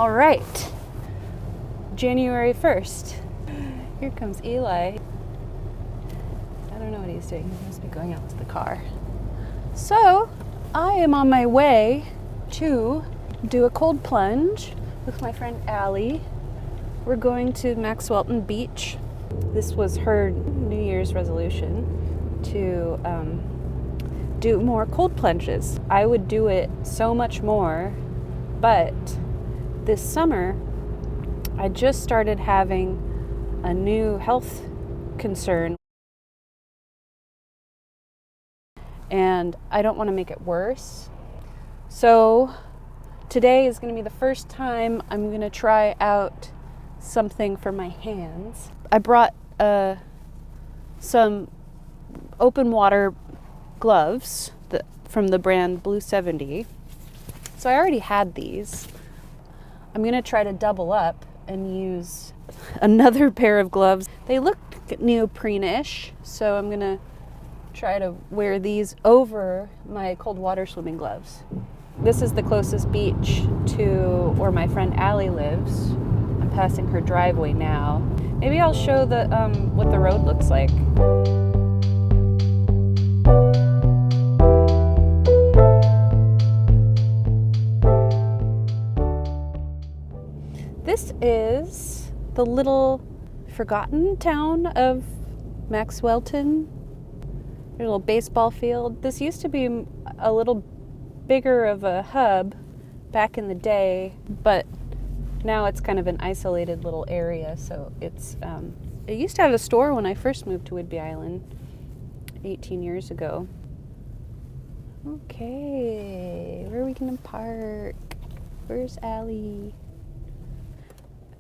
All right, January 1st. Here comes Eli. I don't know what he's doing. He must be going out to the car. So, I am on my way to do a cold plunge with my friend Allie. We're going to Maxwelton Beach. This was her New Year's resolution to do more cold plunges. I would do it so much more, but this summer I just started having a new health concern, and I don't want to make it worse. So today is going to be the first time I'm going to try out something for my hands. I brought some open water gloves from the brand Blue 70. So I already had these. I'm going to try to double up and use another pair of gloves. They look neoprene-ish, so I'm going to try to wear these over my cold water swimming gloves. This is the closest beach to where my friend Allie lives. I'm passing her driveway now. Maybe I'll show what the road looks like. This is the little forgotten town of Maxwelton. There's a little baseball field. This used to be a little bigger of a hub back in the day, but now it's kind of an isolated little area. So it's it used to have a store when I first moved to Whidbey Island 18 years ago. Okay, where are we gonna park? Where's Allie?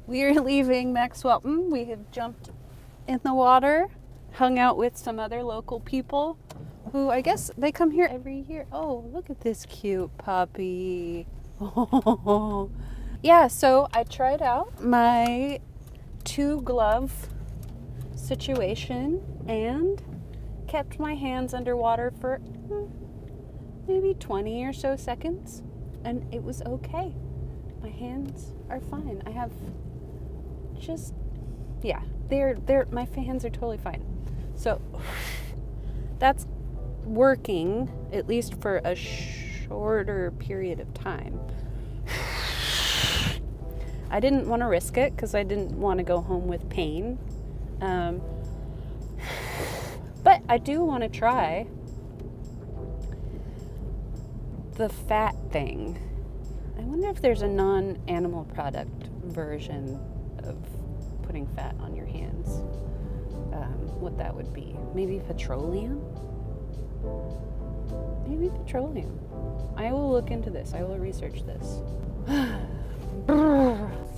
We are leaving Maxwelton. We have jumped in the water, hung out with some other local people who I guess they come here every year. Oh, look at this cute puppy. Oh. Yeah, so I tried out my 2-glove situation and kept my hands underwater for maybe 20 or so seconds, and it was okay. My hands are fine. I have just, yeah, my hands are totally fine. So that's working, at least for a shorter period of time. I didn't want to risk it because I didn't want to go home with pain. But I do want to try the fat thing. I wonder if there's a non-animal product version of putting fat on your hands. What that would be. Maybe petroleum? Maybe petroleum. I will look into this. I will research this.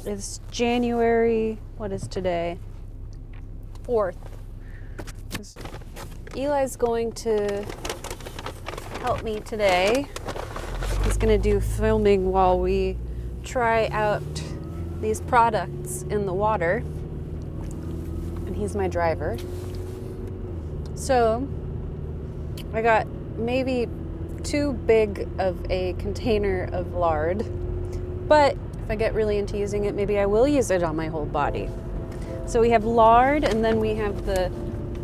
It's January, what is today? 4th. Eli's going to help me today. He's going to do filming while we try out these products in the water. And he's my driver. So I got maybe too big of a container of lard, but if I get really into using it, maybe I will use it on my whole body. So we have lard, and then we have the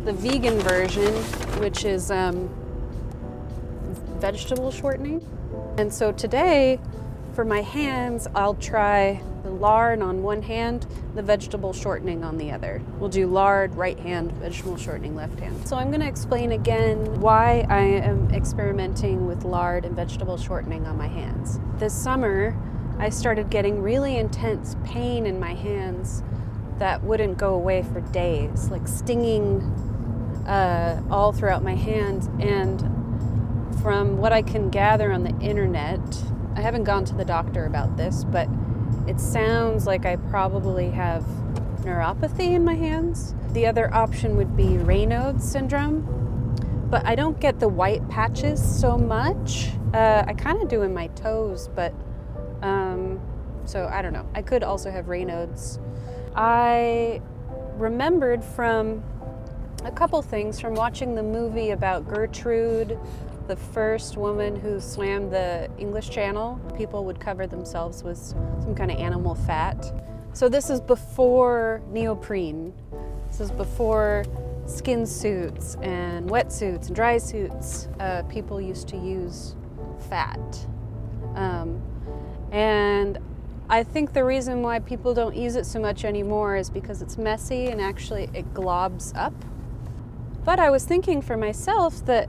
vegan version, which is vegetable shortening. And so today, for my hands, I'll try the lard on one hand, the vegetable shortening on the other. We'll do lard right hand, vegetable shortening left hand. So I'm going to explain again why I am experimenting with lard and vegetable shortening on my hands. This summer, I started getting really intense pain in my hands that wouldn't go away for days, like stinging all throughout my hands. And from what I can gather on the internet, I haven't gone to the doctor about this, but it sounds like I probably have neuropathy in my hands. The other option would be Raynaud's syndrome, but I don't get the white patches so much. I kind of do in my toes, but so I don't know. I could also have Raynaud's. I remembered from a couple things from watching the movie about Gertrude, the first woman who swam the English Channel. People would cover themselves with some kind of animal fat. So this is before neoprene. This is before skin suits and wetsuits and dry suits. People used to use fat. And I think the reason why people don't use it so much anymore is because it's messy and actually it globs up. But I was thinking for myself that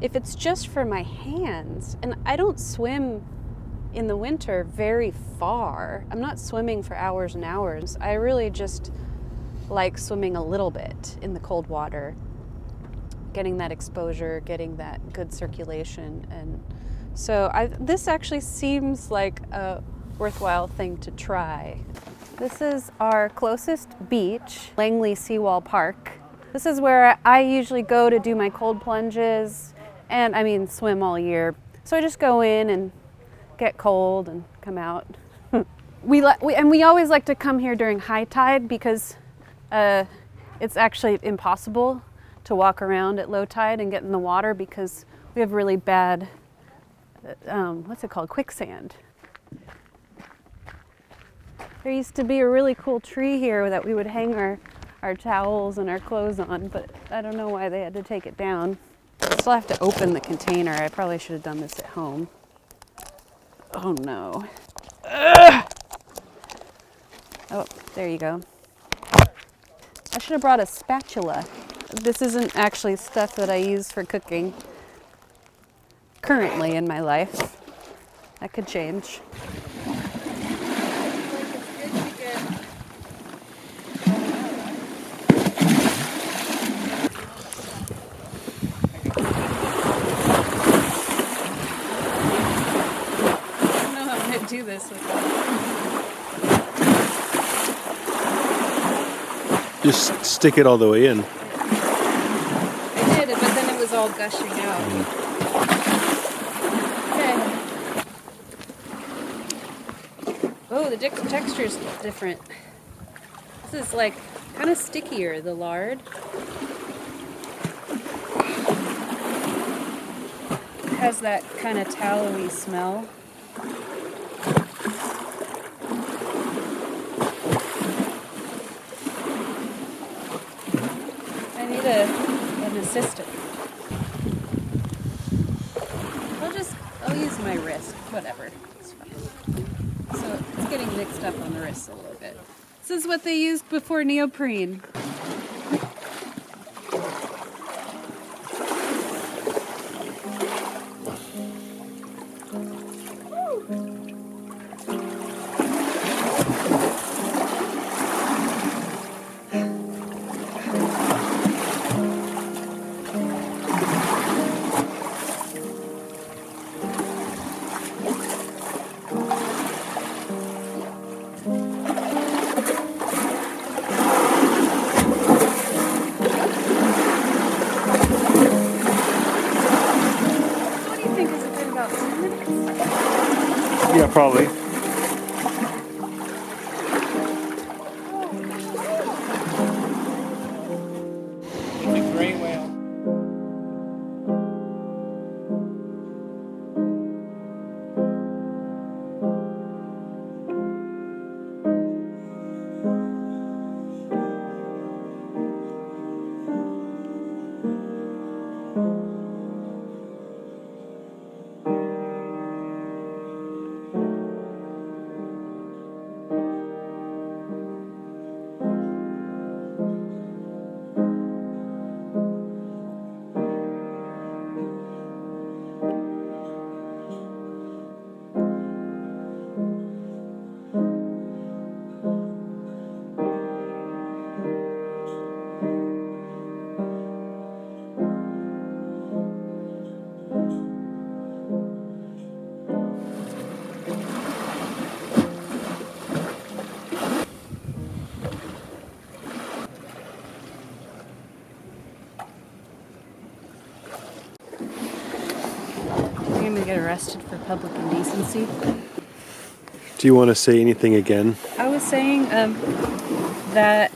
if it's just for my hands, and I don't swim in the winter very far. I'm not swimming for hours and hours. I really just like swimming a little bit in the cold water, getting that exposure, getting that good circulation. And so this actually seems like a worthwhile thing to try. This is our closest beach, Langley Seawall Park. This is where I usually go to do my cold plunges and swim all year. So I just go in and get cold and come out. We always like to come here during high tide because it's actually impossible to walk around at low tide and get in the water because we have really bad, quicksand. There used to be a really cool tree here that we would hang our towels and our clothes on, but I don't know why they had to take it down. I still have to open the container. I probably should have done this at home. Oh no. Ugh! Oh, there you go. I should have brought a spatula. This isn't actually stuff that I use for cooking currently in my life. That could change. Do this with it. Just stick it all the way in. I did, but then it was all gushing out. Okay. Oh, the texture's different. This is like kind of stickier, the lard. It has that kind of tallowy smell. An assistant. I'll use my wrist, whatever. It's fine. So it's getting mixed up on the wrist a little bit. This is what they used before neoprene. Yeah, probably. It's a gray whale. I'm gonna get arrested for public indecency. Do you want to say anything again? I was saying that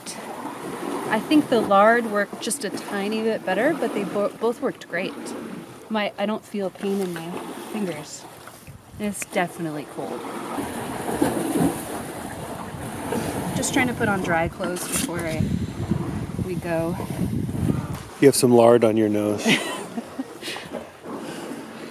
I think the lard worked just a tiny bit better, but they both worked great. I don't feel pain in my fingers. It's definitely cold. Just trying to put on dry clothes before we go. You have some lard on your nose.